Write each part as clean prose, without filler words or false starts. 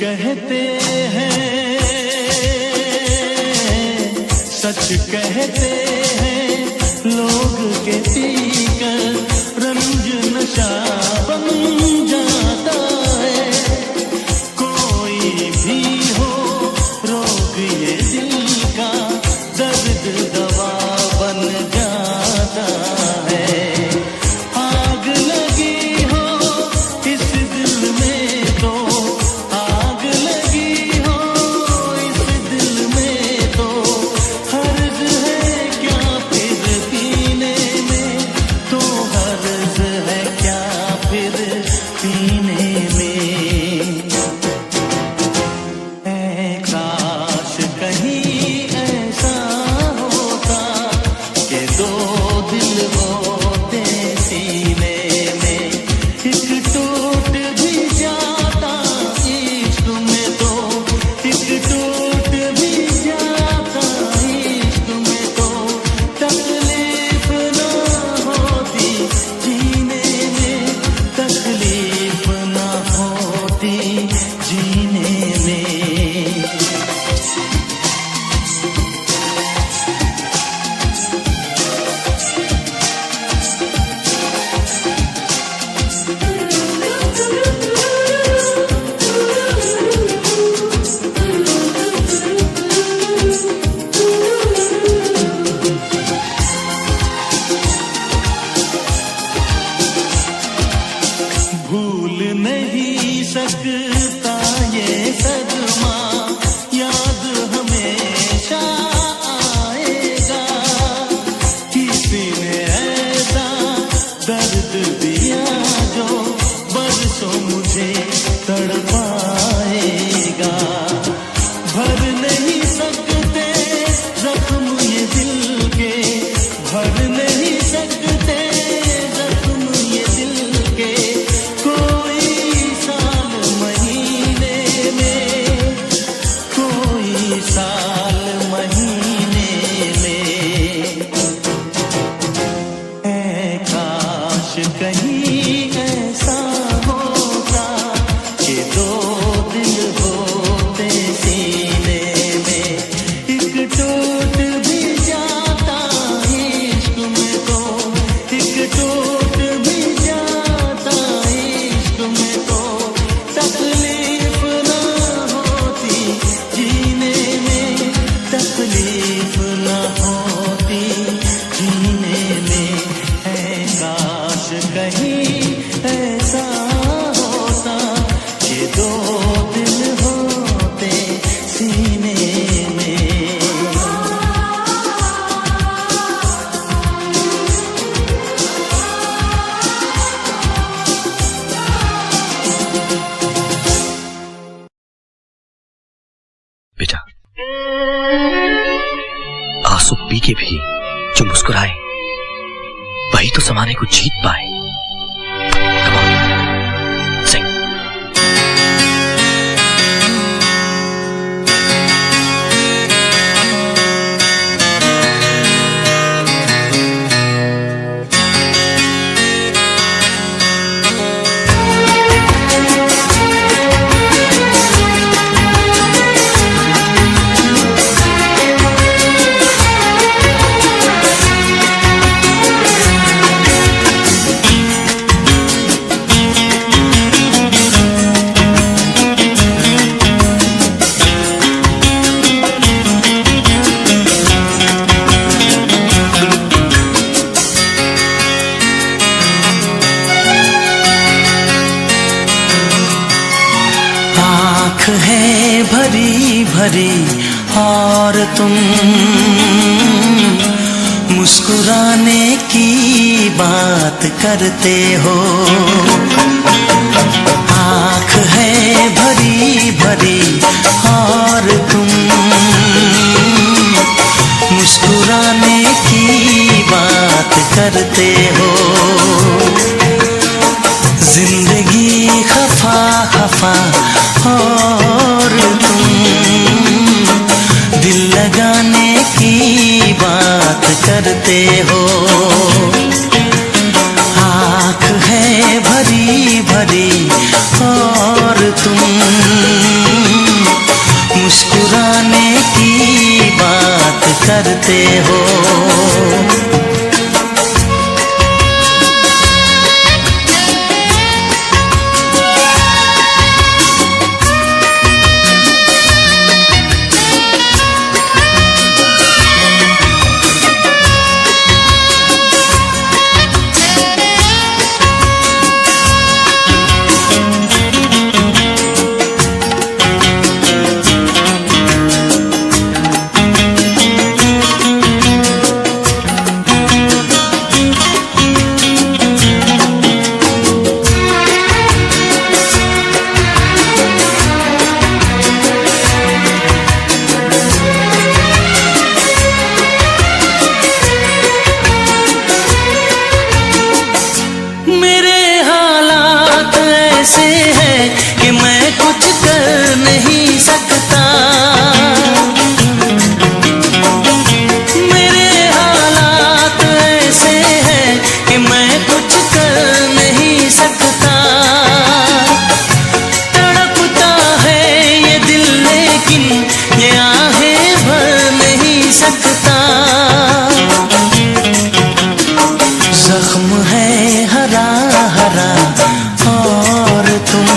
कहते हैं, सच कहते हैं लोग के पीकर रंज नशा बन जाता है। कोई भी हो रोग ये दिल का, दर्द दवा बन जाता है। आग लगी हो इस दिल में तो, आग लगी हो इस दिल में तो, हर्ज है क्या फिर पीने में, तो हर्ज है क्या फिर पीने में। ऐ काश कहीं ऐसा होता कि दो दिल होते सीने में, एक टूट भी जाता इश्क में तो, एक टूट भी जाता इश्क में तो, तकलीफ ना होती जीने में, तकलीफ ना होती जीने में। भूल नहीं सकता ये सदमा, याद हमेशा आएगा। किसी ने ऐसा दर्द दिया जो बरसों मुझे तड़पाएगा। भर नहीं सकते जख्म ये दिल के, भर नहीं सकते जख्म ये दिल के, कोई साल महीने में, कोई साल महीने में। ऐ काश कहीं ऐसा होता कि दो दिल होते सीने में, एक टूट भी जाता इश्क में तो, एक टूट भी जाता इश्क में तो, तकलीफ ना होती जीने में, तकलीफ ना होती जीने में। है काश कहीं ऐसा होता कि दो दिल होते सीने में। बेटा, आंसू पी के भी जो मुस्कुराए वही तो जमाने को जीत पाए। Come on, sing. आँख है भरी भरी और तुम मुस्कुराने की बात करते हो। आँख है भरी भरी और तुम मुस्कुराने की बात करते हो। जिंदगी खफा खफा और तुम दिल लगाने की बात करते हो। आँख है भरी भरी और तुम करते हो। ऐसे है कि मैं कुछ कर नहीं सकता, मेरे हालात ऐसे हैं कि मैं कुछ कर नहीं सकता। तड़पता है ये दिल लेकिन ये आहें भर नहीं सकता। जख्म है हरा हरा और तुम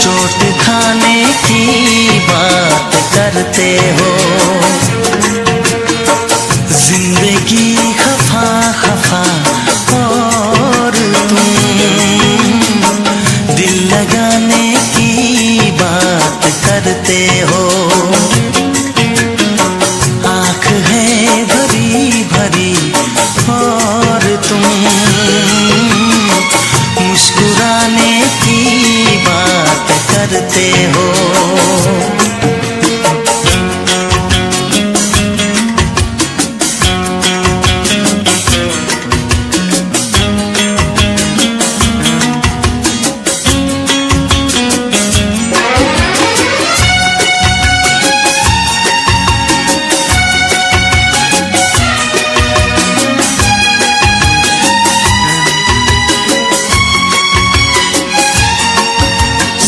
चोट खाने की बात करते हो। जिंदगी खफा खफा और तुम दिल लगाने की बात करते हो। आँख है भरी भरी और तुम मुस्कुराने की बात करते हो।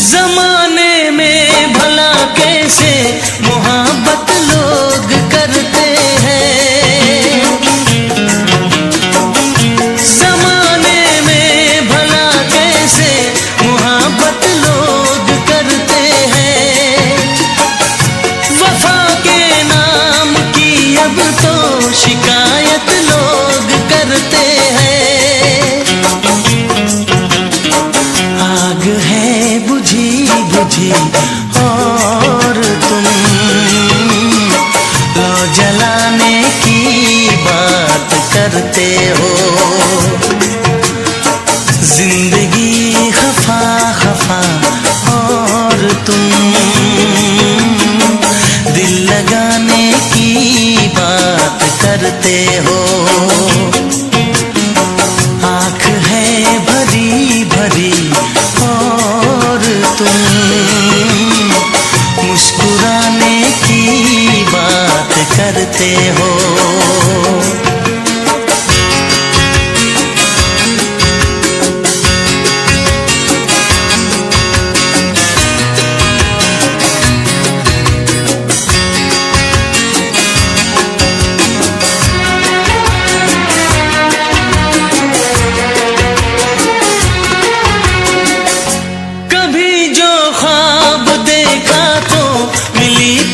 जमाने में भला कैसे मोहब्बत लोग करते हैं, जमाने में भला कैसे मोहब्बत लोग करते हैं। वफा के नाम की अब तो शिकायत लोग करते हैं। आग है बुझी बुझी और तुम लो जलाने की बात करते हो। जिंदगी खफा खफा और तुम दिल लगाने की बात करते हो। आँख है भरी भरी और तुम मुस्कुराने की बात करते हो।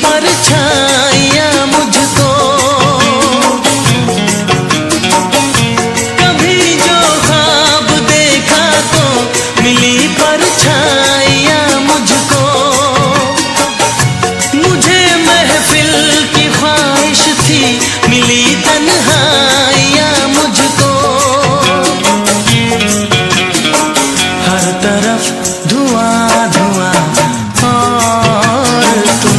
परछाइयाँ मुझको कभी जो ख्वाब देखा तो मिली परछाइयाँ मुझको। मुझे महफिल की ख्वाहिश थी मिली तन्हाइयाँ मुझको। हर तरफ धुआं धुआं और तुम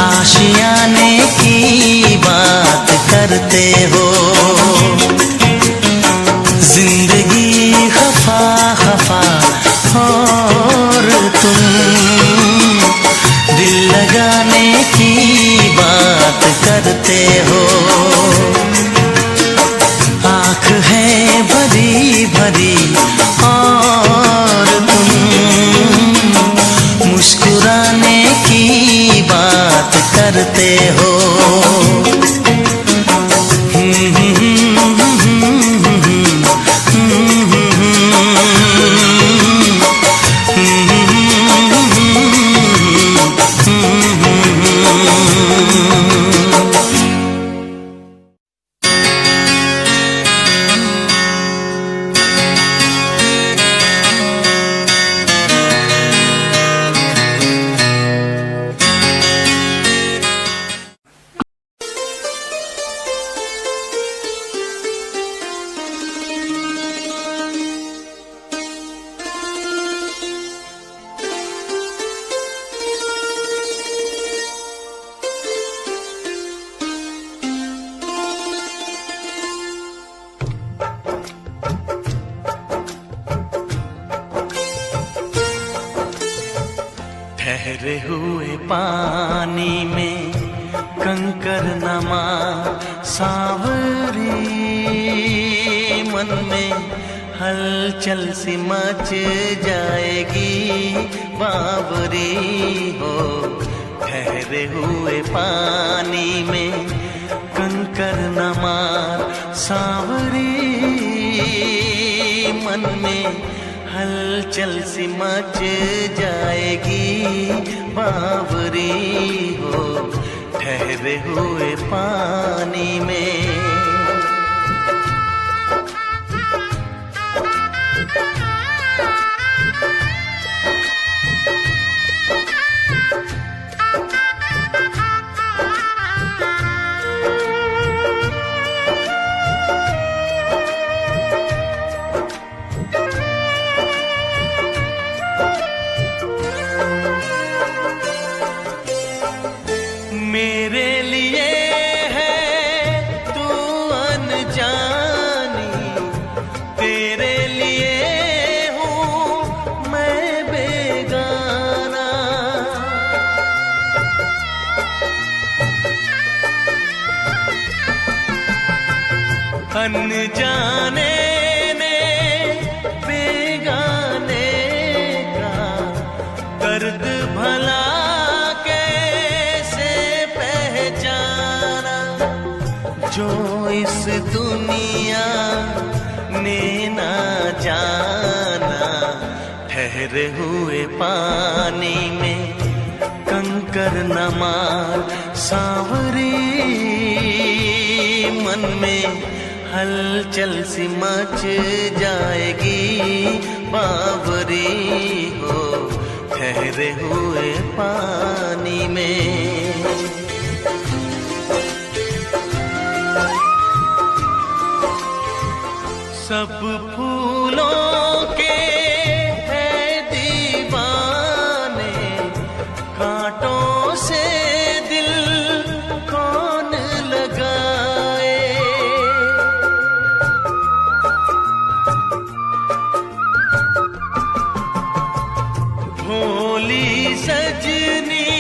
आशियाने की बात करते हो। जिंदगी खफा खफा और तुम दिल लगाने की बात करते हो। आँख है भरी भरी और तुम मुस्कुराने की बात कर सकते हो। ठहरे हुए पानी में कंकर नमा सावरी, मन में हलचल सी मच जाएगी बावरी हो। ठहरे हुए पानी में कंकर नमा सावरी, मन में हलचल सी मच जाएगी बावरी हो। ठहरे हुए पानी में मेरे लिए है तू अनजानी, तेरे लिए हूँ मैं बेगाना। अनजाने ने बेगाने का दर्द भला जो इस दुनिया ने ना जाना। ठहरे हुए पानी में कंकर नमा सावरी, मन में हलचल सी मच जाएगी बावरी हो। ठहरे हुए पानी में सब फूलों के है दीवाने, कांटों से दिल कौन लगाए। भोली सजनी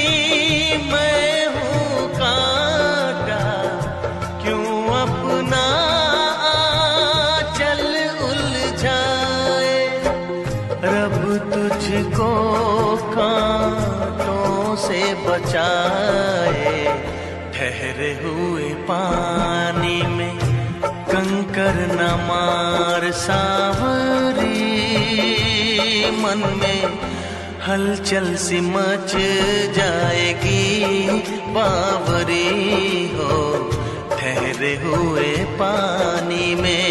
मैं हूँ कांटा, क्यों अपना रब तुझको कांटों से बचाए। ठहरे हुए पानी में कंकर न मार सावरी, मन में हलचल सी मच जाएगी बावरी हो। ठहरे हुए पानी में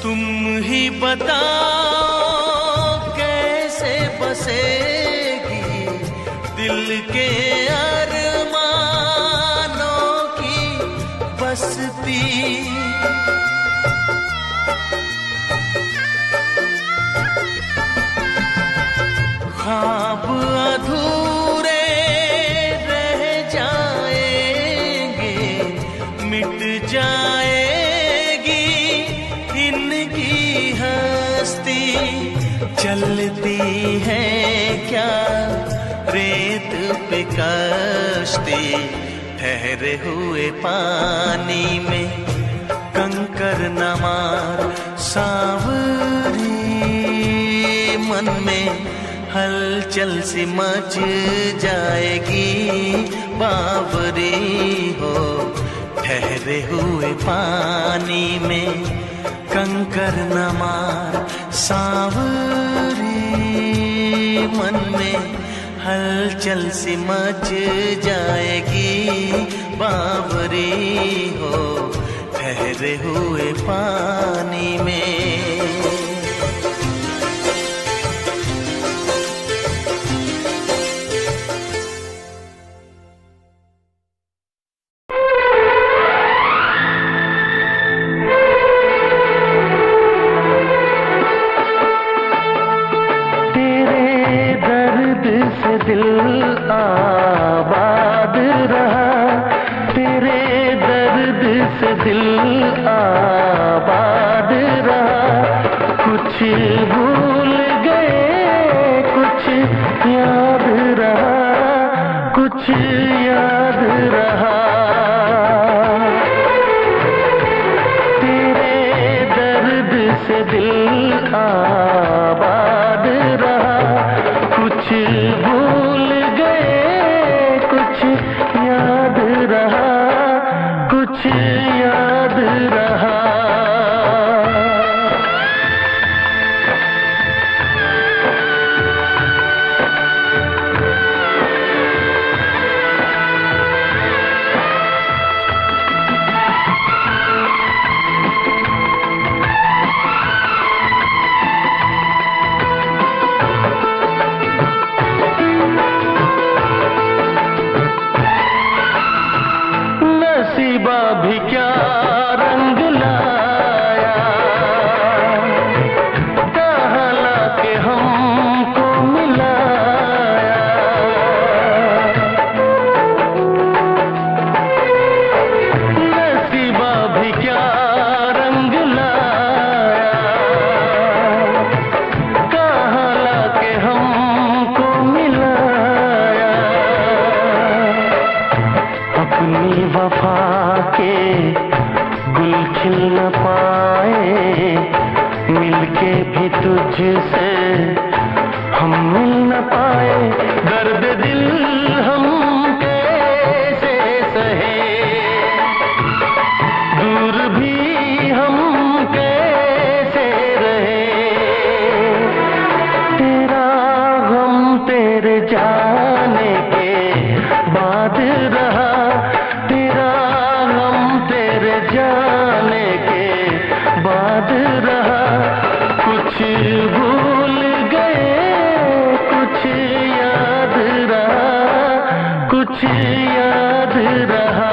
तुम ही बताओ कैसे बसेगी दिल के अरमानों की बस्ती। ख्वाब अधूरे रह जाएंगे, मिट जाएगी इनकी हस्ती। चलती है क्या रेत पे कश्ती, ठहरे हुए पानी में कंकर न मार सांवरी, मन में हलचल सी मच जाएगी बावरी हो। ठहरे हुए पानी में कंकर न मार सांवरी, मन में हलचल सी मच जाएगी बावरी हो। ठहरे हुए पानी में दिल आबाद रहा, तेरे दर्द से दिल आबाद रहा। कुछ भूल गए कुछ याद रहा, कुछ याद रहा। तेरे दर्द से दिल आबाद रहा, कुछ भूल गए कुछ याद रहा, कुछ याद रहा। नसीबा भी क्या रंग लाया, कहाँ लाके हमको मिलाया। नसीबा भी क्या रंग लाया, कहाँ लाके हमको मिलाया। अपनी वफा के गुल खिल न पाए, मिलके भी तुझसे हम मिल न पाए। दर्द दिल हम कैसे सहे, दूर भी हम कैसे रहे। तेरा गम तेरे जाने के बाद रहा, जाने के बाद रहा। कुछ भूल गए कुछ याद रहा, कुछ याद रहा।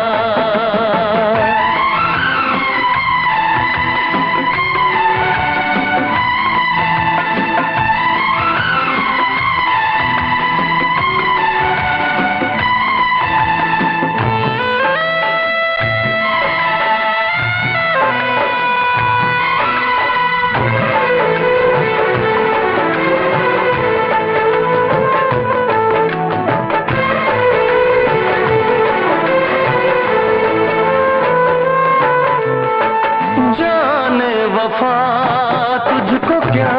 जाने वफा तुझको क्या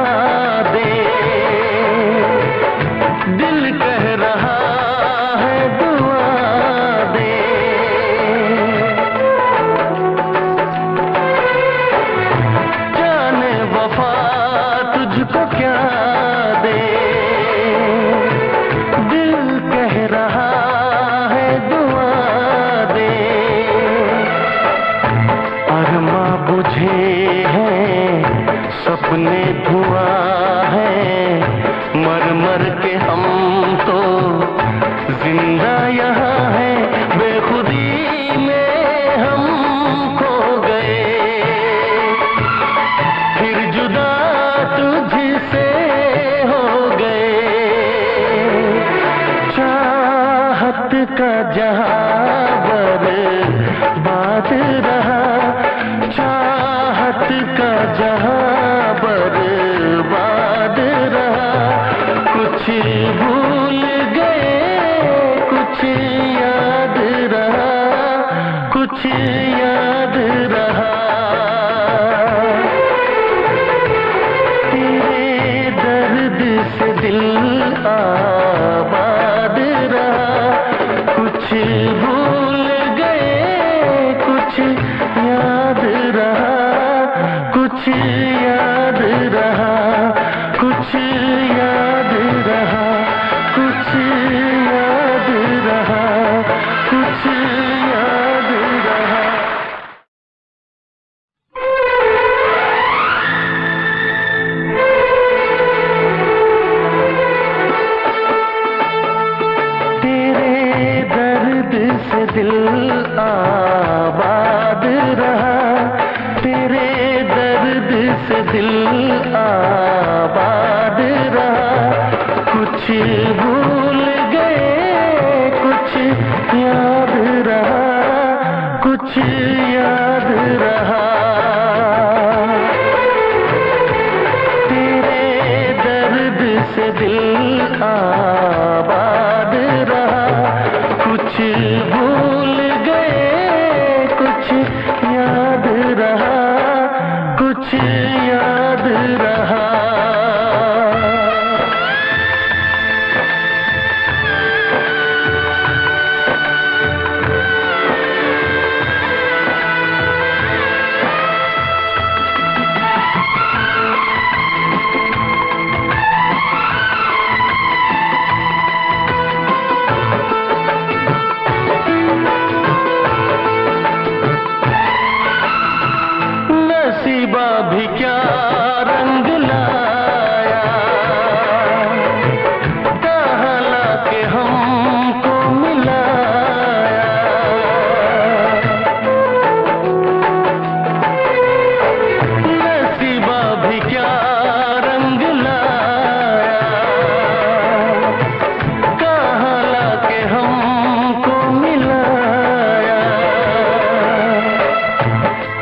दे, दिल कह रहा है दुआ दे। जाने वफा तुझको क्या दे, दिल कह रहा है दुआ दे। अरमा बुझे हैं सपने धुआं है, मर मर के हम तो जिंदा यहाँ है। बेखुदी में हम खो गए, फिर जुदा तुझसे हो गए। चाहत का जहां बर्बाद रहा, चाहत का जहां बर्बाद रहा। कुछ भूल गए कुछ याद रहा, याद रहा, तेरे दर्द से दिल आबाद रहा। कुछ भूल गए कुछ याद रहा, कुछ याद रहा, कुछ याद रहा, कुछ याद रहा, कुछ याद रहा। तेरे दर्द से दिल आबाद रहा, तेरे दर्द से दिल आबाद रहा। कुछ भूल गए कुछ याद रहा, कुछ याद रहा। तेरे दर्द से दिल आबाद रहा, कुछ भूल गए कुछ याद रहा, कुछ याद रहा। नसीबा भी क्या रंग लाया, कहाँ लाके हमको मिलाया। नसीबा भी क्या रंग लाया, कहाँ लाके हमको मिलाया।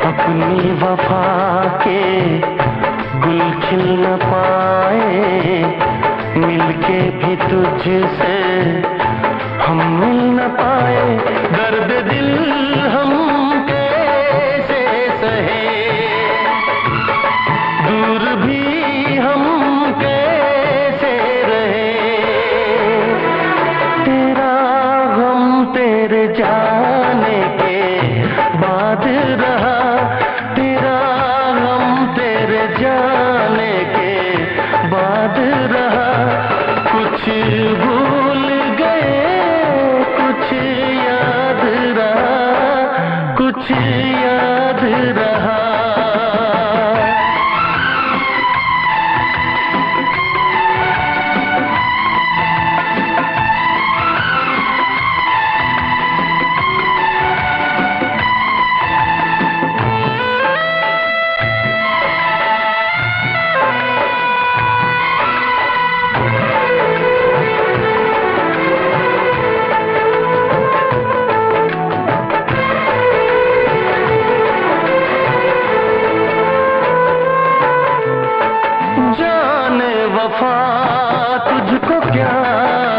अपनी वफा के गुल खिल न पाए, मिलके भी तुझसे हम मिल न पाए। दर्द दिल हम कैसे सहे, दूर भी हम कैसे रहे। तेरा गम तेरे जाने के बाद रहा, तेरा गम तेरे जाने के बाद रहा। कुछ भूल गए कुछ याद रहा, कुछ याद रहा। जाने वफा तुझको क्या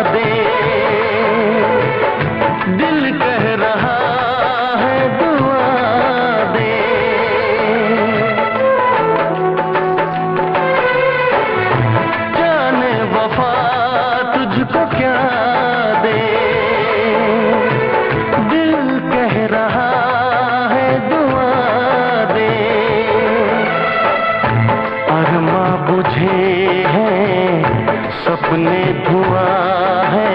दे, दिल कह रहा है दुआ दे। जाने वफा तुझको क्या दे, दिल कह रहा है दुआ दे। अरमा बुझे हैं सपने धुआं है,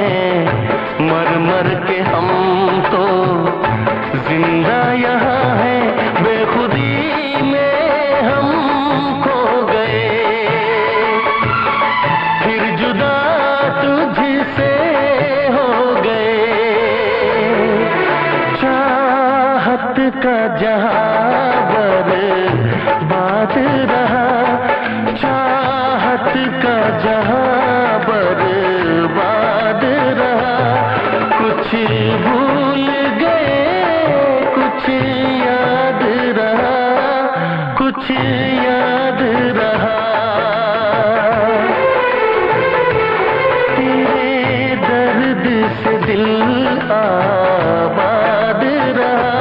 मर मर के हम तो जिंदा यहाँ है। बेखुदी में हम खो गए, फिर जुदा तुझसे हो गए। चाहत का जहां बर्बाद रहा, चाहत का जहां बर्बाद रहा। कुछ भूल गए कुछ याद रहा, कुछ याद रहा। तेरे दर्द से दिल आबाद रहा,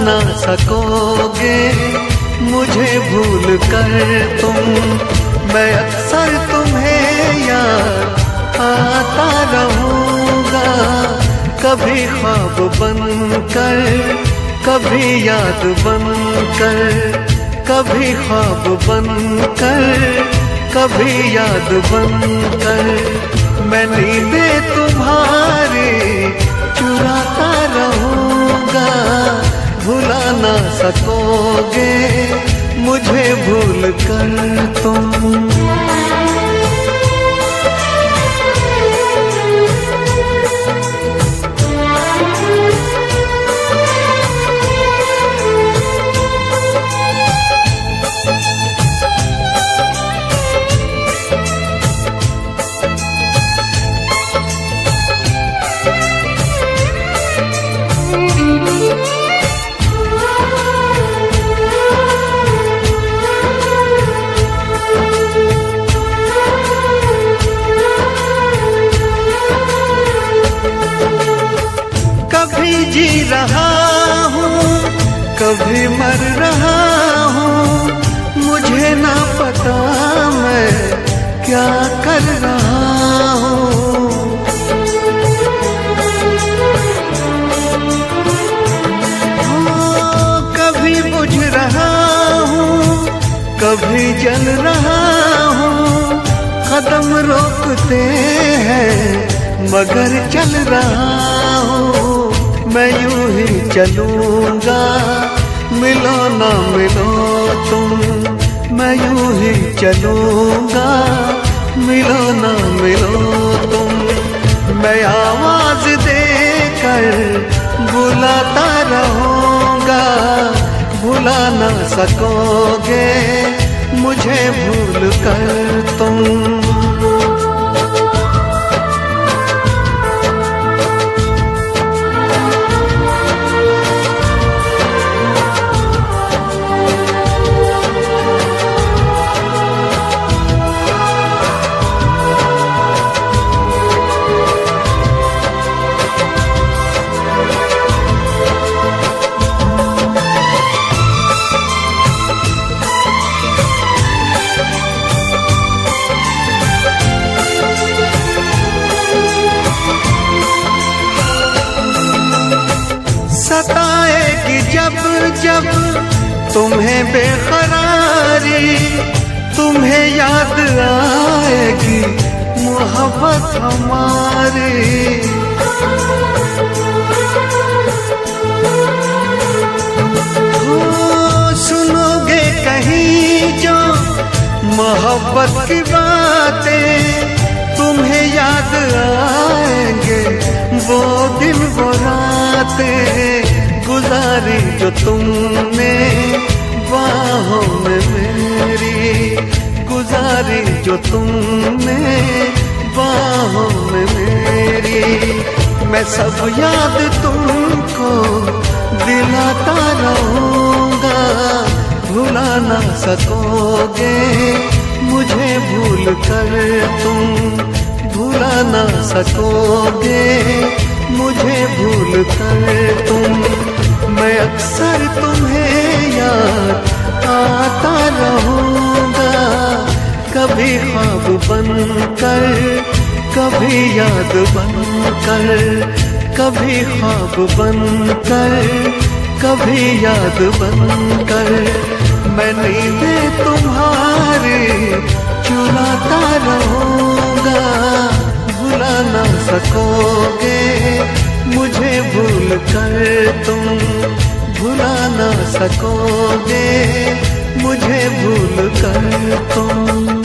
ना सकोगे मुझे भूल कर तुम। मैं अक्सर तुम्हें याद आता रहूँगा, कभी ख्वाब बनकर, कभी याद बनकर, कभी ख्वाब बनकर, कभी याद बनकर। मैं नींदें तुम्हारी चुराता रहूँगा, भुला ना सकोगे मुझे भूल कर तुम। जी रहा हूँ कभी मर रहा हूँ, मुझे ना पता मैं क्या कर रहा हूँ। कभी बुझ रहा हूँ कभी जल रहा हूँ, कदम रोकते हैं मगर चल रहा हूँ। मैं यूं ही चलूंगा मिलो ना मिलो तुम। मैं यूं ही चलूंगा मिलो ना मिलो तुम। मैं आवाज देकर बुलाता रहूंगा, भुला ना सकोगे मुझे भूल कर तुम। सताएगी जब जब तुम्हें बेकरारी, तुम्हें याद आएगी मोहब्बत हमारी। सुनोगे कहीं जो मोहब्बत की बातें, तुम्हें याद आएंगे वो दिन वो रातें गुजारी जो तुमने बाहों में मेरी, गुजारी जो तुमने बाहों में मेरी। मैं सब याद तुमको दिलाता रहूँगा, भुला ना सकोगे मुझे भूल कर तुम। भुला ना सकोगे मुझे भूल कर तुम। मैं अक्सर तुम्हें याद आता रहूँगा, कभी ख्वाब बनकर, कभी याद बनकर, कभी ख्वाब बनकर, कभी याद बनकर। मैं नींदें तुम्हारी चुराता रहूँगा, भुला ना सकोगे मुझे भूल कर तुम। भुला ना सकोगे मुझे भूल कर तुम।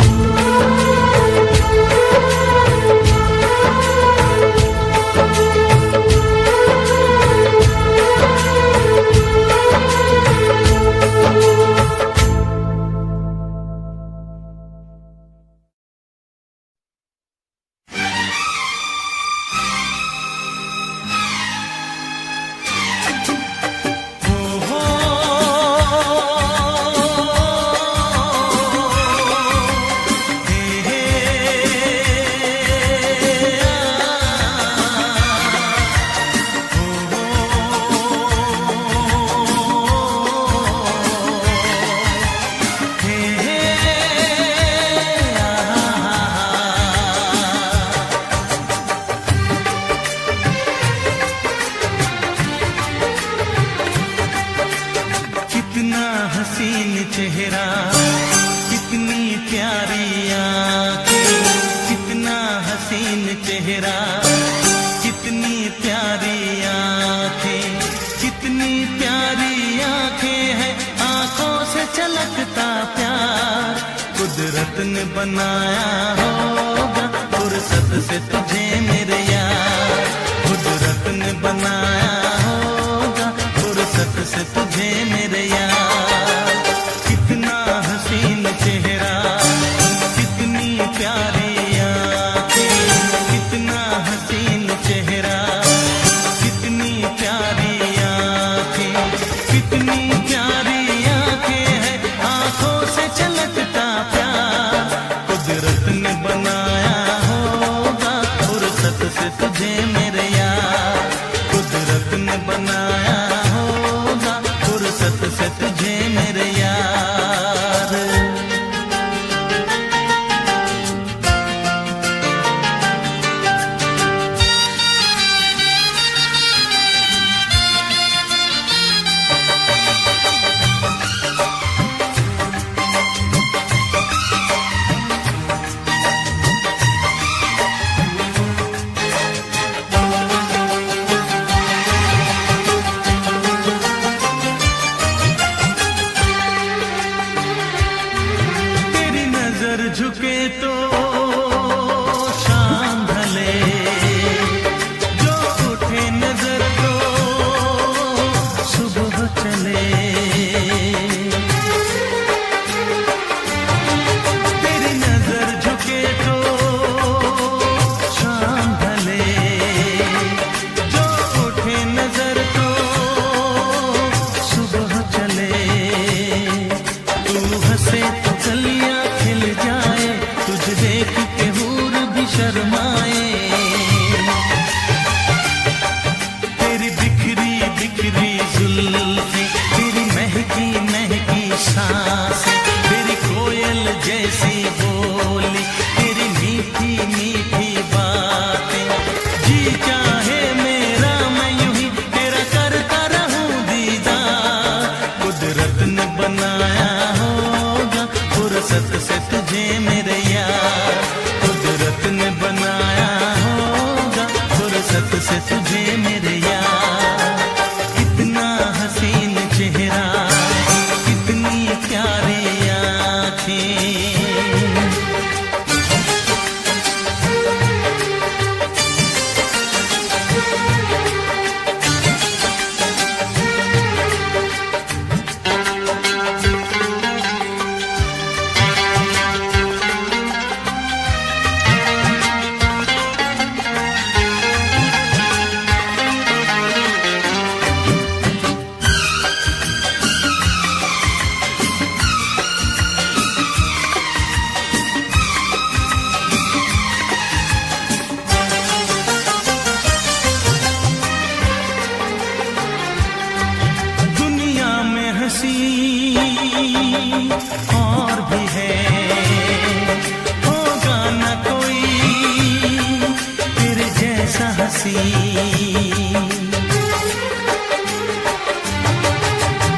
चेहरा, कितनी प्यारी आंखें, कितना हसीन चेहरा, कितनी प्यारी आंखें, कितनी प्यारी आंखें हैं, आंखों से छलकता प्यार कुदरत ने बनाया होगा फुर्सत से तुझे मेरे यार, कुदरत ने बनाया होगा फुर्सत से तुझे मेरे यार। कितना हसीन चेहरा, कितनी प्यारी आंखें, कितना हसीन चेहरा, कितनी प्यारी आंखें, कितनी प्यारी आंखें हैं, आंखों से छलकता प्यार कुदरत ने बनाया होगा फुर्सत से तुझे मेरे यार, कुदरत ने बनाया होगा फुर्सत से तुझे मेरे यार। झुके तो शाम ढले, जो उठे नजर तो सुबह चले, तेरी नजर झुके तो शाम ढले, जो उठे नजर तो सुबह चले, तू हंसे तो गलियां खिल जाए, तुझे देख के हूर भी शर्माए, तेरी बिखरी बिखरी जुल्फें, तेरी महकी महकी सांसें, तेरी कोयल जैसी बोली, तेरी मीठी मीठी बातें, जी चाहे मेरा मैं यूं ही तेरा करता रहूं दीदार, कुदरत ने बनाया होगा फुर्सत से तुझे मेरे यार, कुदरत ने बनाया होगा फुर्सत से तुझे मेरे यार। कितना हसीन चेहरा, कितनी प्यारी आंखें, हंसी और भी है, होगा न कोई तेरे जैसा हंसी,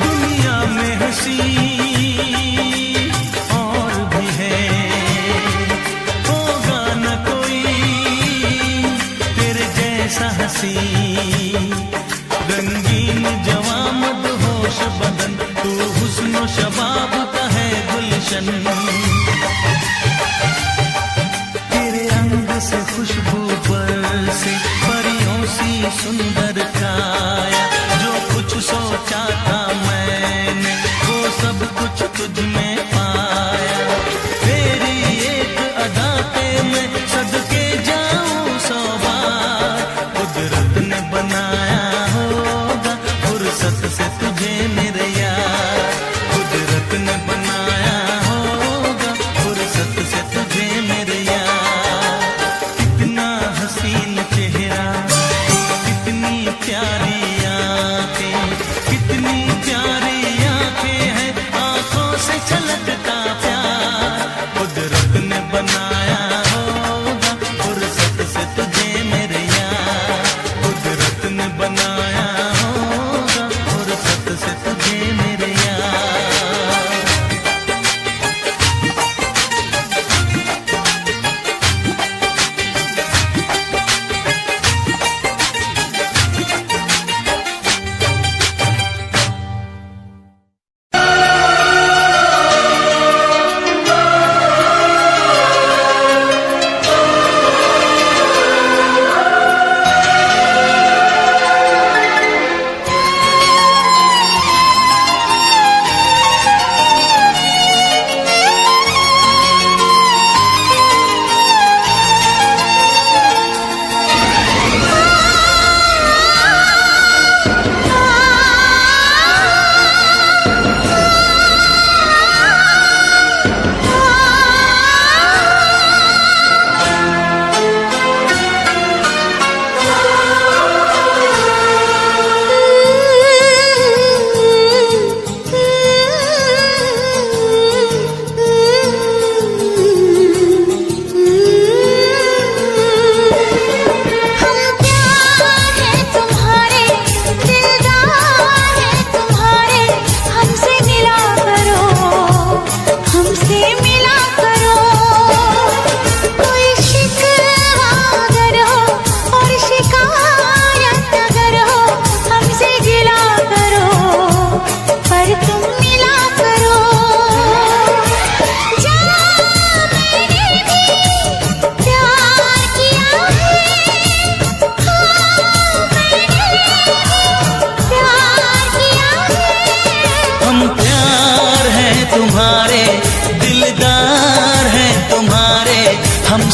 दुनिया में हंसी और भी है, होगा न कोई तेरे जैसा हंसी, रंगीन जवां मदहोश बदन तू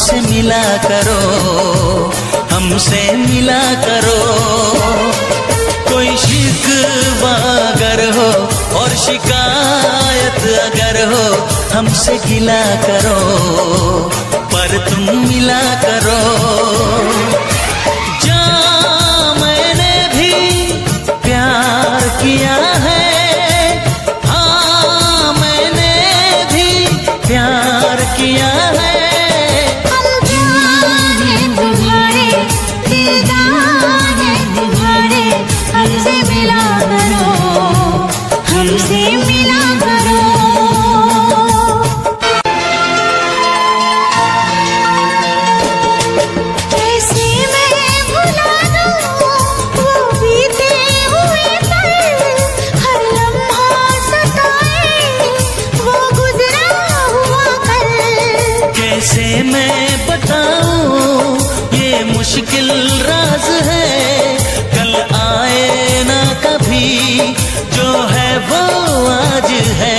हमसे मिला करो, हमसे मिला करो। कोई शिकवा अगर हो और शिकायत अगर हो, हमसे गिला करो, पर तुम मिला करो। जा मैंने भी प्यार किया है, हाँ मैंने भी प्यार किया है। हमसे मिला करो, हमसे मिला करो। कैसे मैं भुला दूं वो बीते हुए पल, हर लम्हा सताए वो गुजरा हुआ कल। कैसे मैं बताऊं ये मुश्किल राज है, कल आए ना कभी, जो है वो आज है।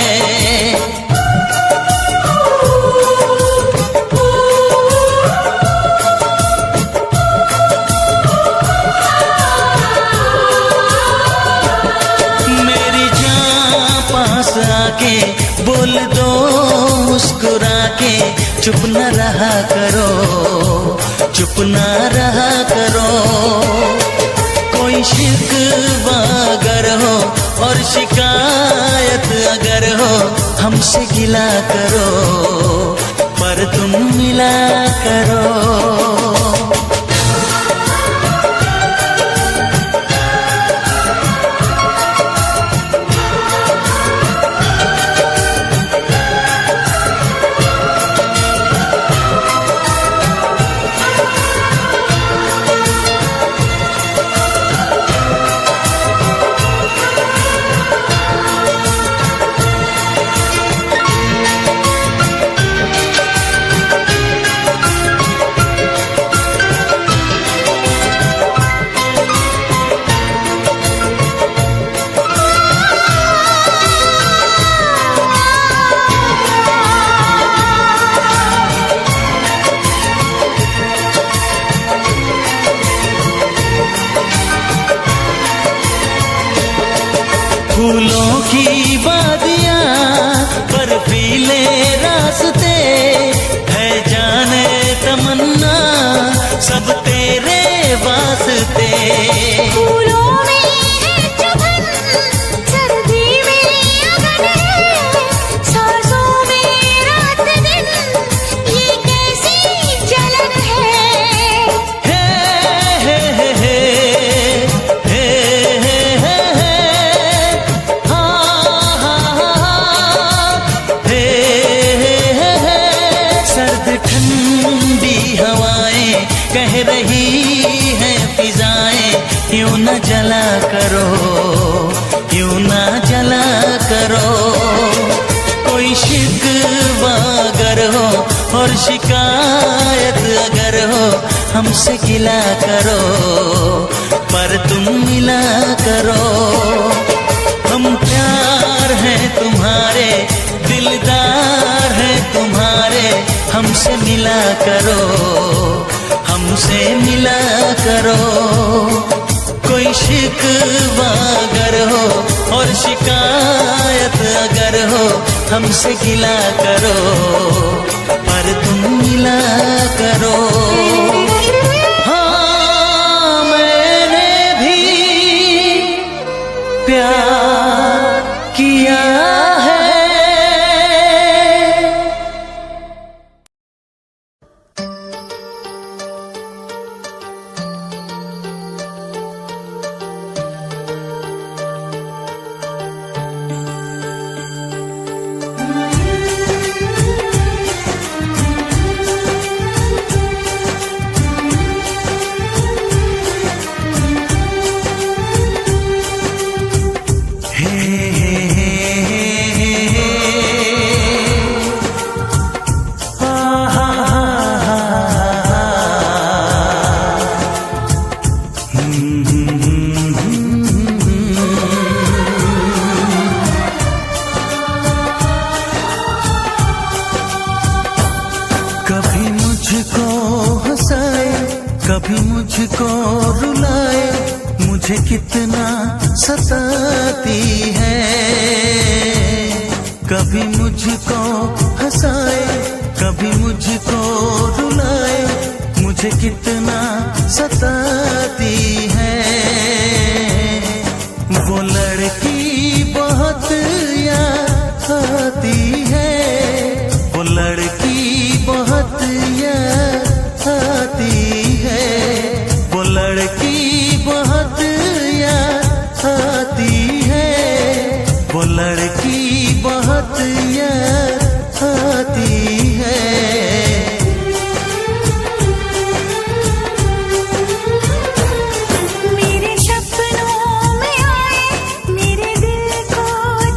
मेरी जान पास आके बोल दो मुस्कुरा के, चुप न रहा करो, चुप न रहा करो। कोई शिकवा अगर हो और शिकायत अगर हो, हमसे गिला करो, पर तुम मिला करो। फूलों की वादियाँ बर्फीले रास्ते, है जाने तमन्ना सब तेरे वास्ते। फूलों में है चुभन, सर्दी में अगन है, सांसों में रात दिन ये कैसी जलन है। हे हे हे कह रही है फिजाएं, क्यों न जला करो, क्यों न जला करो। कोई शिकवा अगर हो और शिकायत अगर हो, हमसे गिला करो, पर तुम मिला करो। हम प्यार हैं तुम्हारे, दिलदार हैं तुम्हारे, हमसे मिला करो, हमसे मिला करो। कोई शिकवा अगर हो और शिकायत अगर हो, हमसे गिला करो, पर तुम मिला करो। हाँ मैंने भी प्यार किया है। बहुत याद आती है। मेरे सपनों में आए, मेरे दिल को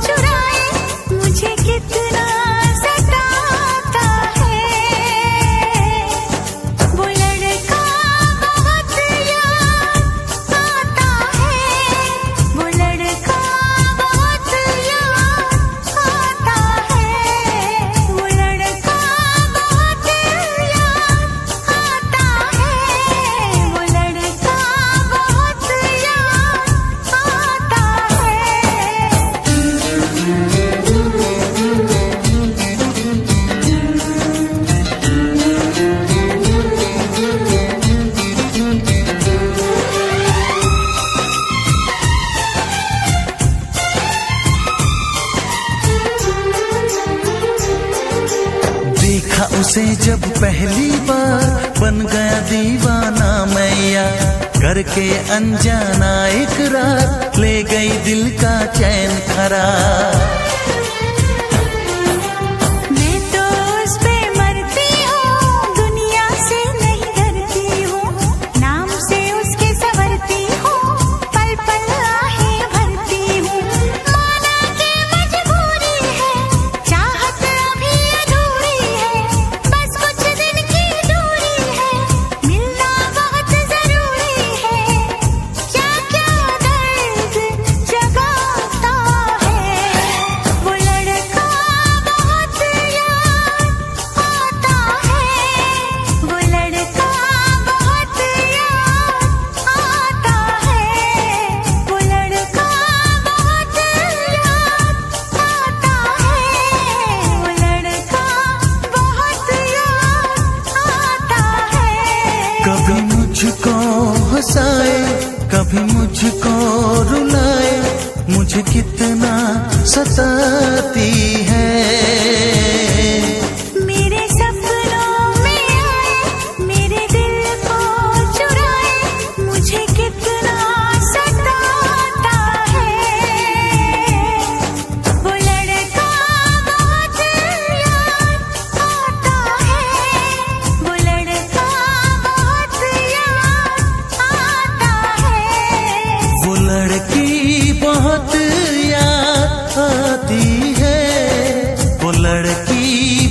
चुराए, मुझे कितना सताता है। वो लड़का बहुत याद आता है, वो लड़का बहुत याद आता है, वो लड़का बहुत याद आता है, वो लड़का बहुत याद आता देखा उसे जब पहली बार, बन गया दीवाना मैया, करके अनजाना इकरार, ले गई दिल का चैन करार। मैं तो उस पे मरती हूँ, दुनिया से नहीं डरती हूँ, नाम से उसके संवरती हूँ, पल पल आहें भरती हूँ। माना कि मजबूरी है, चाहत अभी अधूरी है, बस कुछ दिन की दूरी है, मिलना बहुत जरूरी है। क्या क्या दर्द जगाता है, वो लड़का बहुत याद आता है, वो लड़का बहुत याद आता है, वो लड़का बहुत याद आता है, वो लड़का बहुत याद आता है। कभी मुझको हंसाए, कभी मुझको रुलाए, मुझे कितना सताती है। मेरे सपनों में आए, मेरे दिल को चुराए, मुझे कितना सताता है। वो लड़का बहुत याद आता है, वो लड़का बहुत याद आता है। वो लड़की बहुत याद आती है, वो लड़की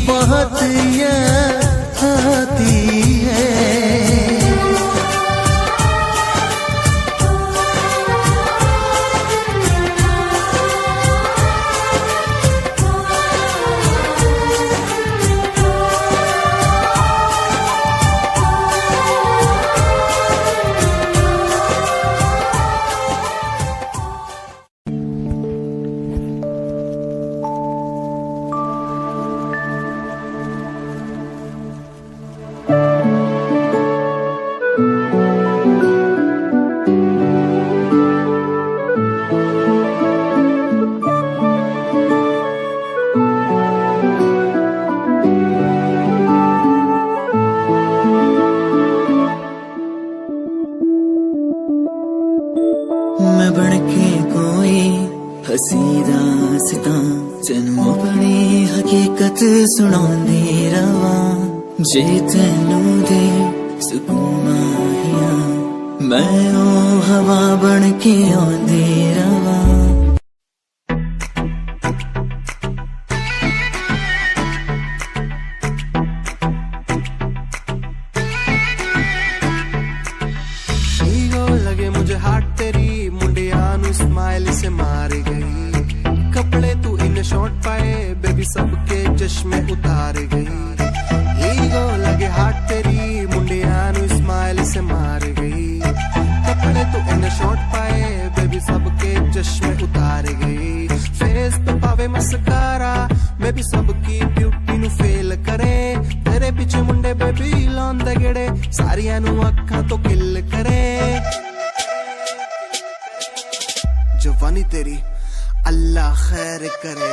बहुत याद आती है। मैं बनके कोई हसी दास्तां तेनू अपनी हकीकत सुनांदी रवां, जे तेनू दे सुकून माहिया, मैं ओ हवा बनके आंदी रवां। लगे मुझे हाट तेरी मुंडिया नु स्माइल से मार गई, कपड़े तू इन शॉर्ट पाए बेबी सबके चश्मे उतार गई। हीरो लगे हाट तेरी मुंडिया नु स्माइल से मार गई, कपड़े तू इन शॉर्ट पाए बेबी सबके चश्मे उतार गई। फेस पे पावे मस्कारा मैं भी सबकी ब्यूटी नु फेल करे, तेरे पीछे मुंडे बेबी लांदे गेड़े, सारियां नु अखां तो किल करे। जवानी तेरी अल्लाह खैर करे।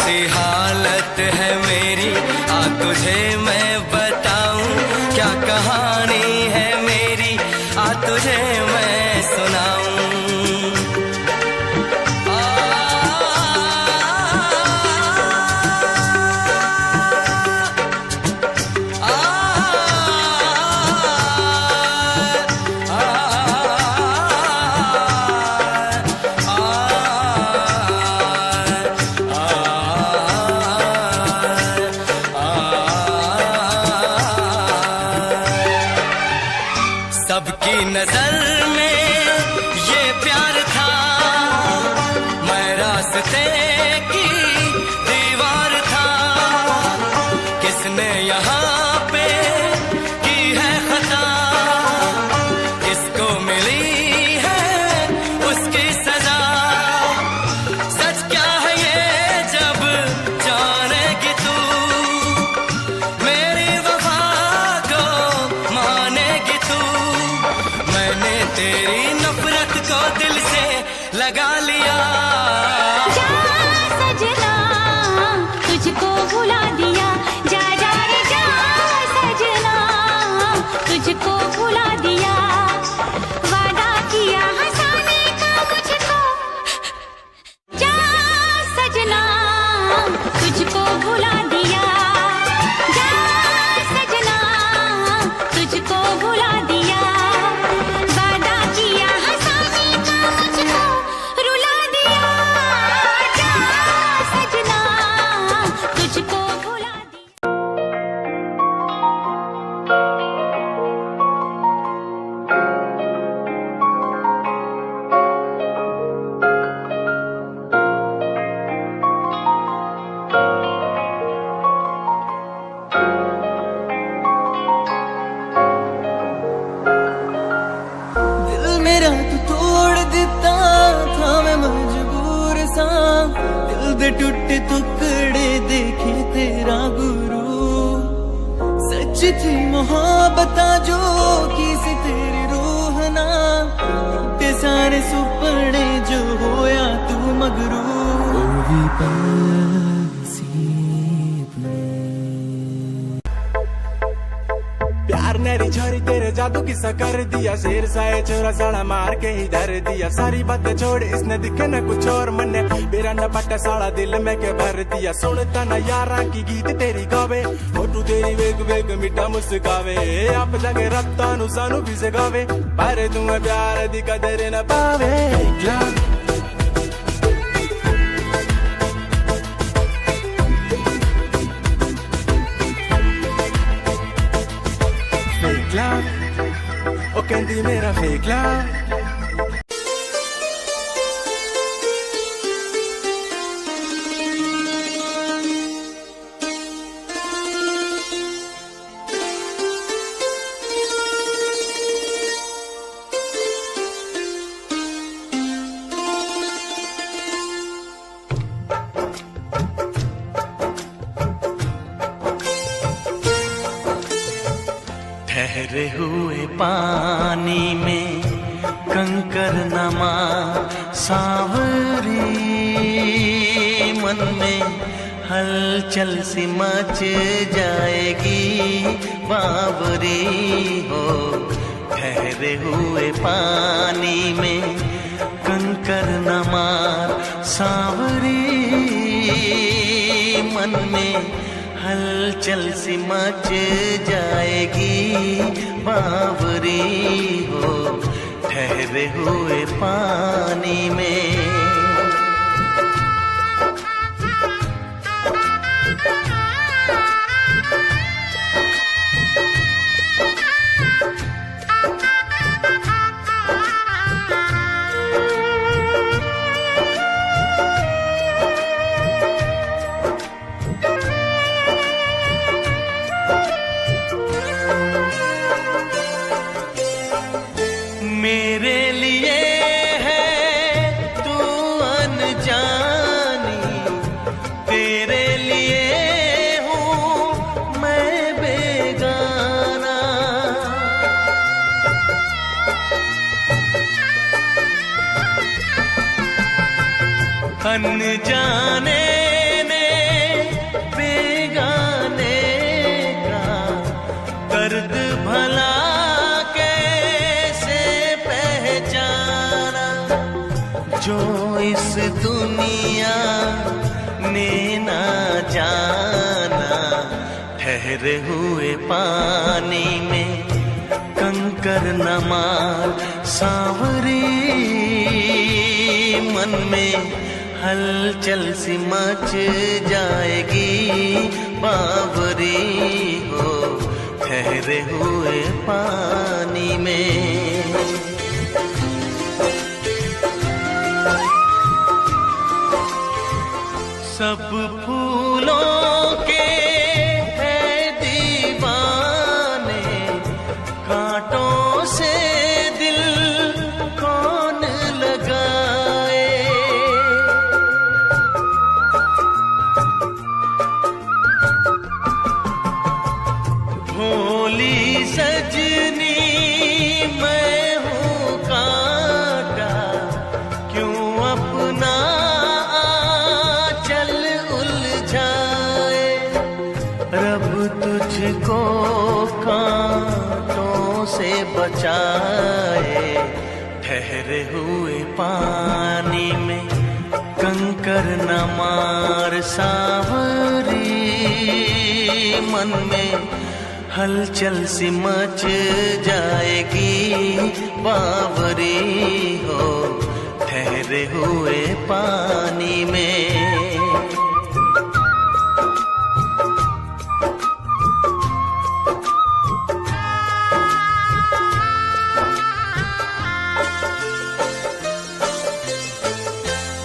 कैसी हालत है मेरी, आ तुझे मैं बताऊं क्या कहानी है मेरी, आ तुझे मैं सुनाऊं। सबकी नजर में ये प्यार था, मैं रास्ते की दीवार था, किसने यहाँ पे की है खता, किसको मिली है उसकी सजा, सच क्या है ये जब जानेगी तू, मेरी वफा को मानेगी तू, मैंने तेरी नफरत को दिल से लगा लिया। जा सजना तुझको भुला दिया, जा जा रे जा सजना तुझको भुला दिया, वादा किया हंसाने का मुझको, जा सजना तुझको भुला दिया, जा सजना तुझको भुला दिया, वादा किया हंसाने का मुझको रुला दिया, जा सजना तुझको भुला दिया। दिल मेरा तू तोड़ दिता था, मैं मजबूर सा, दिल दे टुटे टुकड़े देखे तेरा गुरु, सच थी मोहब्बत जो की सी तेरी रूह ना, टूटे सारे सुपने जो होया तू मगरू, ओ भी प्यार नेरी छोरी तेरे जादू किस्सा कर दिया, शेर साए छोरा साड़ा मार के ही धर दिया, सारी बातें छोड़ इसने दिखे न कुछ और, मन्ने मेरा न पट्टा साड़ा दिल में के भर दिया, सुनता न यारा की गीत तेरी गावे, फोटू तेरी वेग वेग मिठा मुस्कावे, आप जगे रत्ता नु सानू भी जगावे, पर तुम्हें प्यार दी कदर न पावे। Fake love, o कहंदी मेरा fake love, ठहरे हुए पानी में कंकर नमा सावरी, मन में हलचल सी मच जाएगी बावरी हो, ठहरे हुए पानी में कंकर नमा सावरी, मन में हलचल सी मच जाएगी बावरी हो, ठहरे हुए पानी में। मेरे लिए है तू अनजानी, तेरे लिए हूँ मैं बेगाना, अनजाने ने जो इस दुनिया ने ना जाना, ठहरे हुए पानी में कंकर न मार सांवरी, मन में हलचल सी मच जाएगी बावरी हो, ठहरे हुए पानी में। सब फूलों के है दीवाने, कांटों से दिल कौन लगाए। भोली सजनी मैं हूँ कांटा, क्यों अपना रब तुझको कांटों से बचाए, ठहरे हुए पानी में कंकर न मार सांवरी, मन में हलचल सी मच जाएगी बावरी हो, ठहरे हुए पानी में।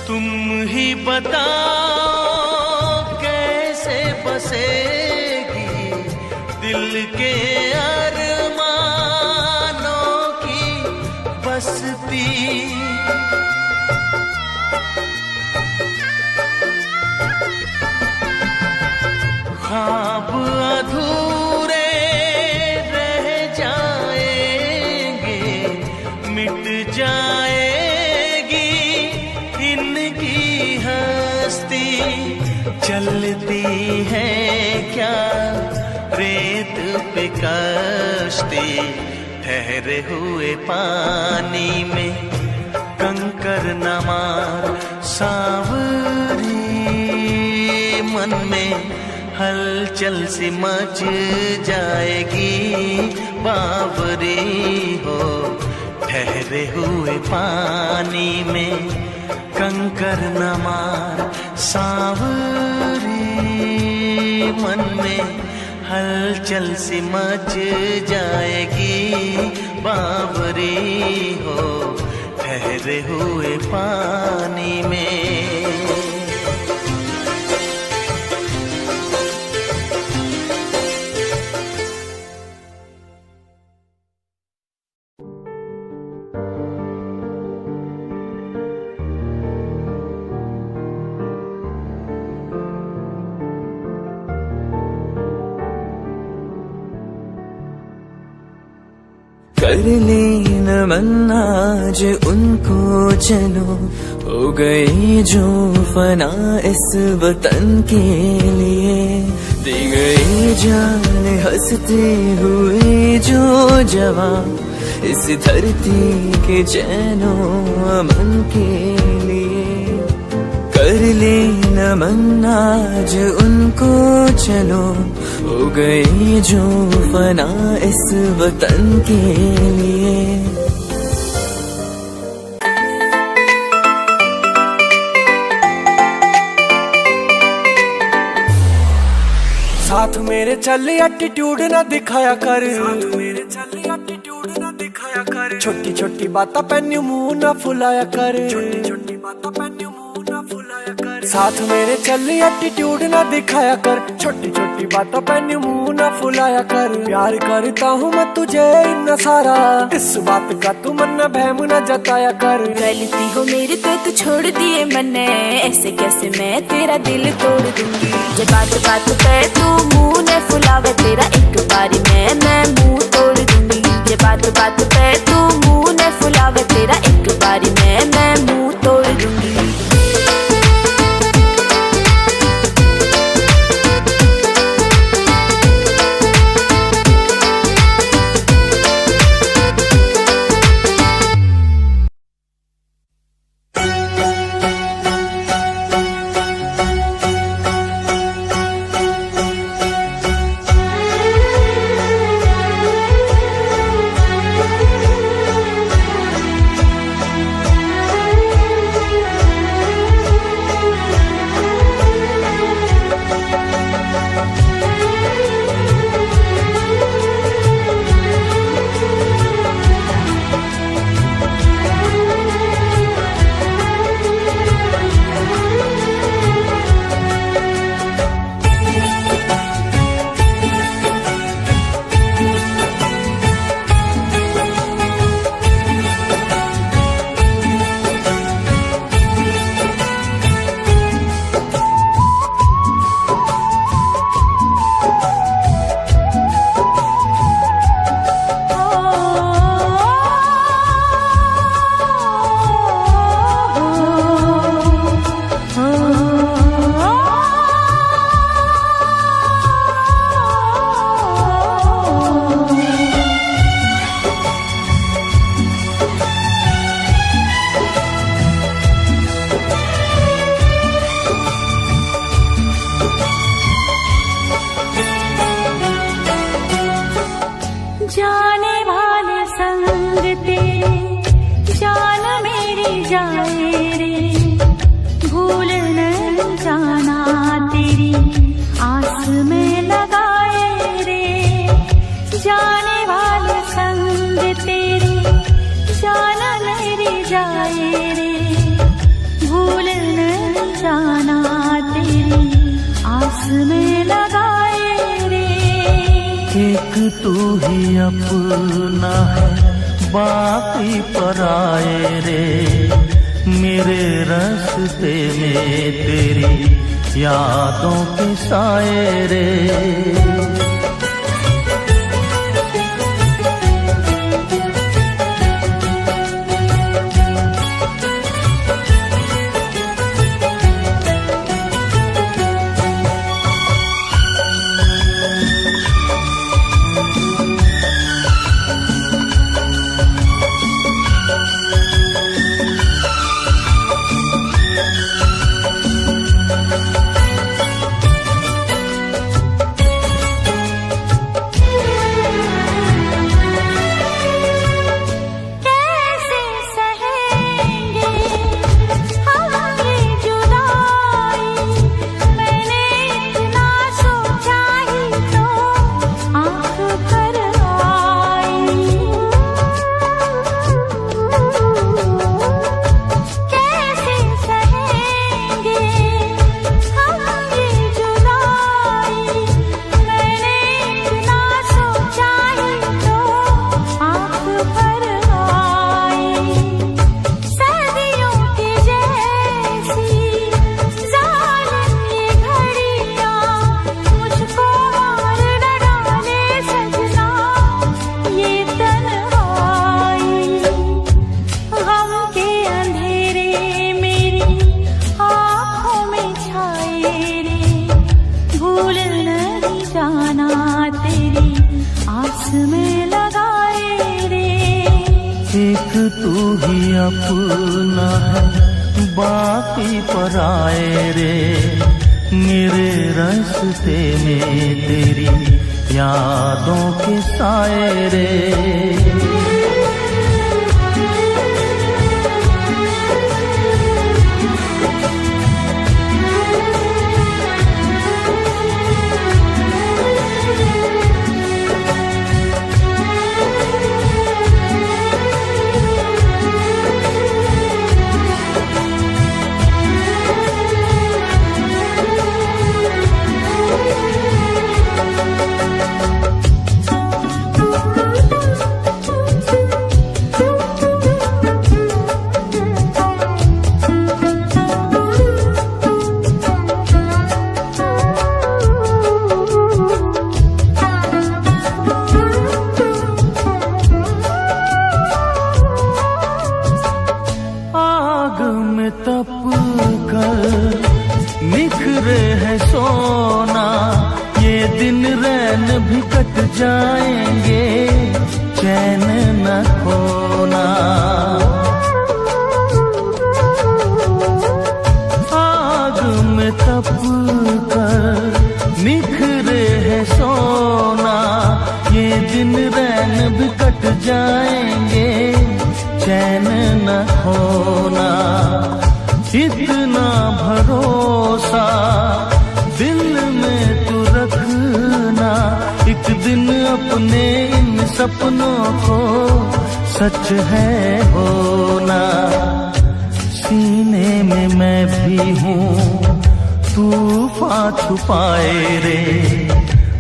तुम ही बताओ कैसे बसेगी दिल के अरमानों की बस्ती। ख्वाब अधूरे रह जाएंगे, मिट जाएगी इनकी हस्ती। चलती है क्या रेत पे कश्ती, ठहरे हुए पानी में कंकर न मार सांवरी, मन में हलचल सी मच जाएगी बावरी हो, ठहरे हुए पानी में कंकर न मार सांवरी, मन में हलचल सी मच जाएगी बावरी हो, ठहरे हुए पानी में। कर लेना मन आज उनको, चलो हो गए जो फना इस वतन के लिए, दे गए जान हंसते हुए जो जवान इस धरती के चैनो अमन के लिए। कर लेना मन आज उनको, चलो हो गए जो फना इस वतन के लिए। साथ मेरे चल एटीट्यूड ना दिखाया कर, साथ मेरे चल एटीट्यूड ना दिखाया कर। छोटी छोटी बातें पे न्यू मुंह ना फुलाया कर, छोटी छोटी बातें पे न्यू मुंह ना फुलाया कर। साथ मेरे चल एटीट्यूड ना दिखाया कर, छोटी छोटी बातों पे न्यू मुंह ना फुलाया कर। प्यार करता हूँ मैं तुझे इतना सारा, इस बात का तू मन बहम न जताया कर। गलती हो मेरी तो तू छोड़ दिए मैंने, ऐसे कैसे मैं तेरा दिल तोड़ दूंगी। ये बात बात पे तू मुंह न फुलावे, तेरा एक बारी मैं मुंह तोड़ दूंगी। ये बात बात पे तू मुंह न फुलावे, तेरा एक बारी मैं मुंह तोड़ दूंगी। आस में लगाए रे। एक तू ही अपना है बाकी पराए रे, मेरे रास्ते में तेरी यादों के साए रे। एक तू ही अपना है बाकी पराए रे, मेरे रास्ते में तेरी यादों के साए रे। तप कर निखरे है सोना, ये दिन रैन भी कट जाएंगे, चैन न खोना। आग में तप कर निखरे है सोना, ये दिन रैन भी कट जाएंगे, चैन न खोना। इतना भरोसा दिल में तू रखना, एक दिन अपने इन सपनों को सच है होना। सीने में मैं भी हूँ तूफान छुपाए रे,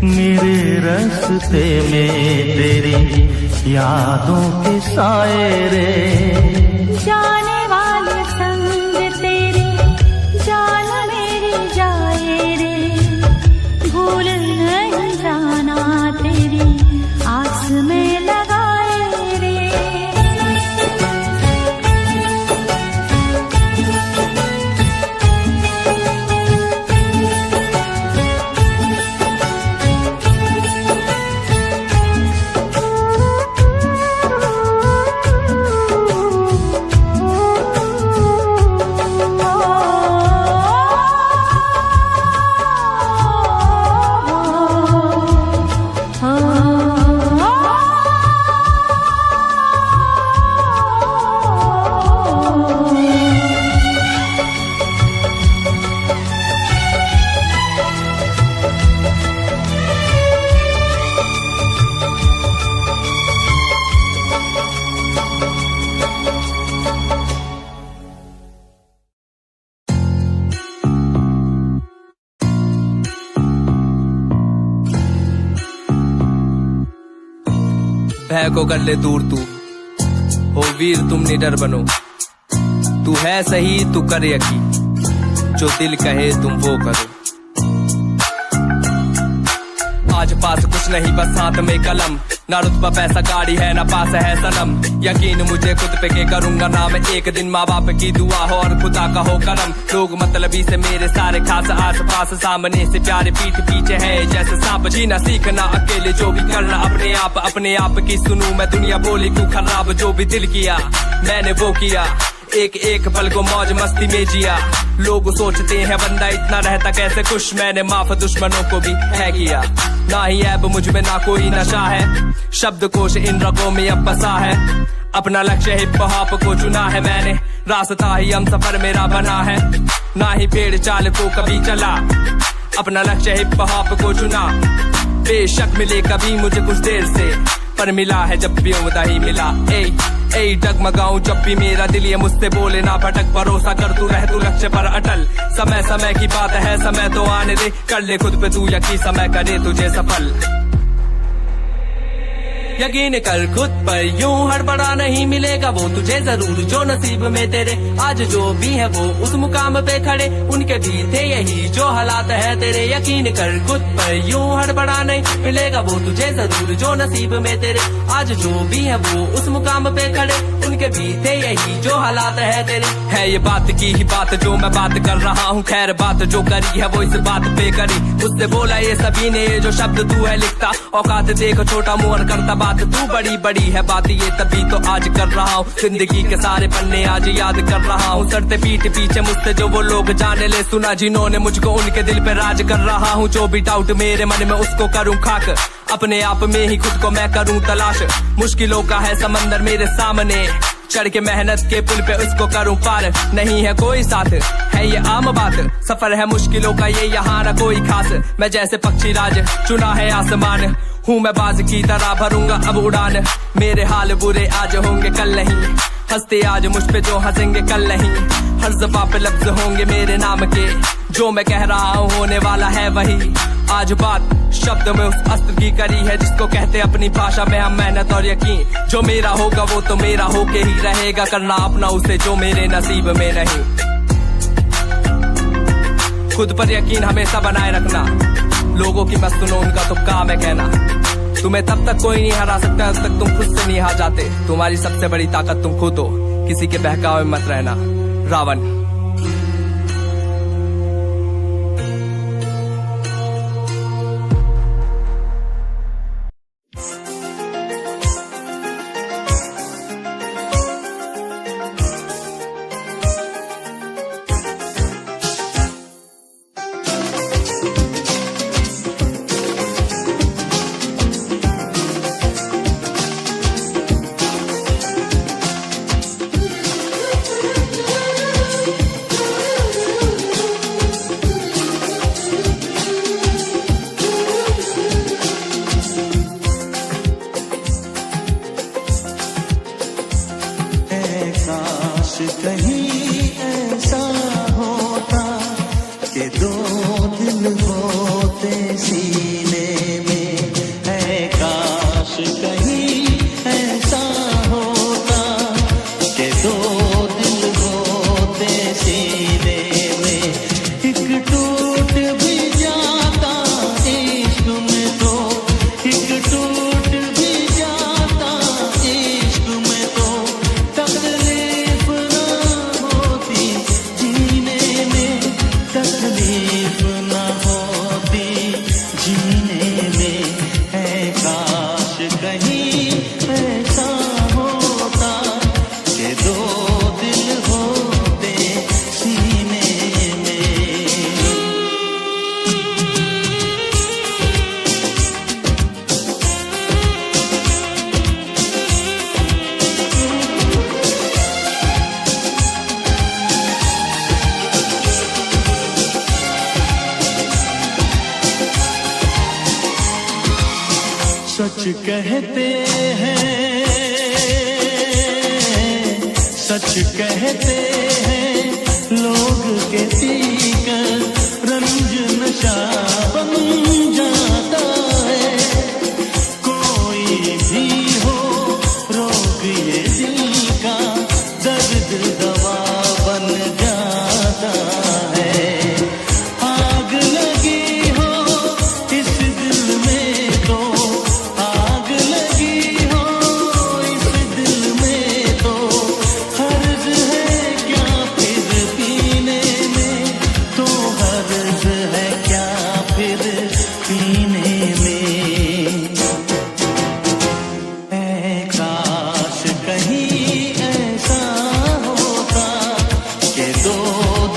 मेरे रास्ते में तेरी यादों के साए रे। जाने वाले संग तेरे जान मेरी जाए रे, भूल नहीं जाना तेरी आस में लगाए रे। भय को कर ले दूर तू, हो वीर तुम निडर बनो। तू है सही तू कर यकीन, जो दिल कहे तुम वो करो। आज पास कुछ नहीं बस हाथ में कलम, ना रुतबा पैसा गाड़ी है ना पास है सनम। यकीन मुझे खुद पे के करूंगा ना मैं एक दिन, माँ बाप की दुआ हो और खुदा का हो करम। लोग मतलबी से मेरे सारे खास आस पास, सामने से प्यारे पीठ पीछे है जैसे सांप। जीना सीखना अकेले जो भी करना अपने आप की सुनूं मैं दुनिया बोली क्यों खराब। जो भी दिल किया मैंने वो किया, एक एक पल को मौज मस्ती में जिया। लोग सोचते हैं बंदा इतना रहता कैसे खुश, मैंने माफ दुश्मनों को भी है किया। ना ही ऐब मुझ में ना कोई नशा है, शब्दकोश इन रगों में अब बसा है। अपना लक्ष्य हिप हॉप को चुना है मैंने, रास्ता ही हम सफर मेरा बना है। ना ही पेड़ चाल को कभी चला, अपना लक्ष्य हिप हॉप को चुना। बेशक मिले कभी मुझे कुछ देर से, पर मिला है जब भी उम्दा ही मिला। ए डगमगाऊं जब भी मेरा दिल ये मुझसे बोले ना भटक। भरोसा कर तू रह तू लक्ष्य पर अटल, समय समय की बात है समय तो आने दे। कर ले खुद पे तू यकीन समय करे तुझे सफल। यकीन कर खुद पर यूं हड़बड़ा नहीं मिलेगा वो तुझे जरूर जो नसीब में तेरे। आज जो भी है वो उस मुकाम पे खड़े, उनके भी थे यही जो हालात है तेरे। यकीन कर खुद पर यूं हड़बड़ा नहीं मिलेगा वो तुझे जरूर जो नसीब में तेरे। आज जो भी है वो उस मुकाम पे खड़े, उनके भी थे यही जो हालात है तेरे। है ये बात की ही बात जो मैं बात कर रहा हूँ, खैर बात जो करी है वो इस बात पे करी। उससे बोला ये सभी ने जो शब्द तू है लिखता, औकात देख छोटा मुंह करता बात तू बड़ी बड़ी है। बात ये तभी तो आज कर रहा हूँ, जिंदगी के सारे पन्ने आज याद कर रहा हूँ। सड़ते पीठ पीछे मुझसे जो वो लोग जाने ले, सुना जिन्होंने मुझको उनके दिल पे राज कर रहा हूँ। जो भी डाउट मेरे मन में उसको करूँ खाक, अपने आप में ही खुद को मैं करूँ तलाश। मुश्किलों का है समंदर मेरे सामने, चढ़ के मेहनत के पुल पे उसको करूं पार। नहीं है कोई साथ है ये आम बात, सफर है मुश्किलों का ये यहाँ न कोई खास। मैं जैसे पक्षी राज चुना है आसमान, हूँ मैं बाज की तरह भरूंगा अब उड़ान। मेरे हाल बुरे आज होंगे कल नहीं, हंसते आज मुझ पे जो हंसेंगे कल नहीं। हर ज़बान पे लफ्ज होंगे मेरे नाम के, जो मैं कह रहा हूँ होने वाला है वही। आज बात शब्द में उस अस्त्र की करी है जिसको कहते अपनी भाषा में हम मेहनत और यकीन। जो मेरा होगा वो तो मेरा होके ही रहेगा, करना अपना उसे जो मेरे नसीब में नहीं। खुद पर यकीन हमेशा बनाए रखना, लोगों की मत सुनो उनका तो काम है कहना। तुम्हें तब तक कोई नहीं हरा सकता जब तक तुम खुद से नहीं हार जाते। तुम्हारी सबसे बड़ी ताकत तुम खुद हो, किसी के बहकावे में मत रहना। रावण। कहीं ऐसा होता कि दो दिल होते सीने में, है काश कहीं ऐसा होता कि दो दिल होते सीने में। एक टूट भी जाता इश्क में तो, एक टूट भी जाता इश्क में तो, तकलीफ ना होती जीने में, तकलीफ ना होती जीने में। है काश कहीं ऐसा होता कि दो दिल होते सीने में। सच कहते हैं, सच कहते हैं लोग के पीकर रंज नशा बन जाता है। कोई भी हो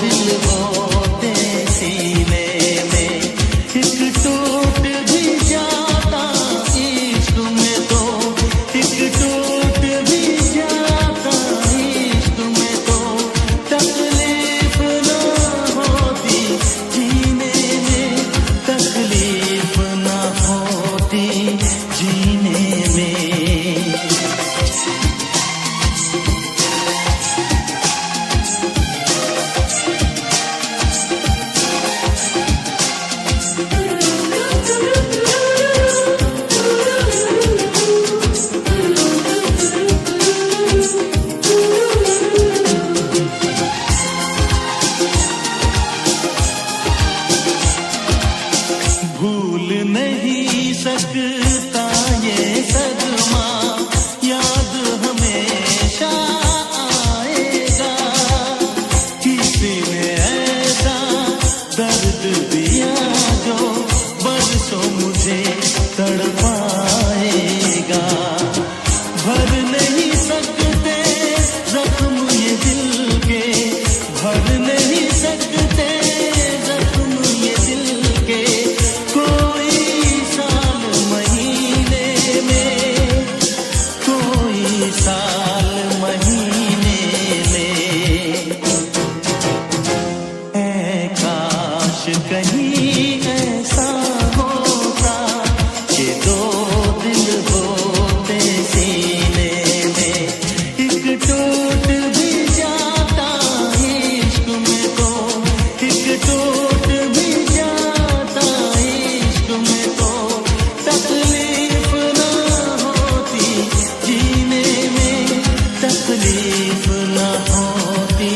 दिल होते सीने में, एक टूट भी जाता इश्क में तो, एक टूट भी जाता इश्क में तो, तकलीफ ना होती जीने में, तकलीफ ना होती जीने में। भूल नहीं सकता ये सदमा, याद हमेशा आएगा, किसी ने ऐसा दर्द दिया जो बरसों मुझे तड़पाएगा। भर नहीं सकते जख्म ये दिल के, भर नहीं सकते जख्म ये दिल के, कोई साल महीने में, कोई साल महीने में। ऐ काश कहीं ऐसा होता कि दो दिल होते सीने में, एक टूट भी जाता इश्क में तो, एक टूट भी जाता इश्क में तो, तकलीफ ना होती जीने में, तकलीफ ना होती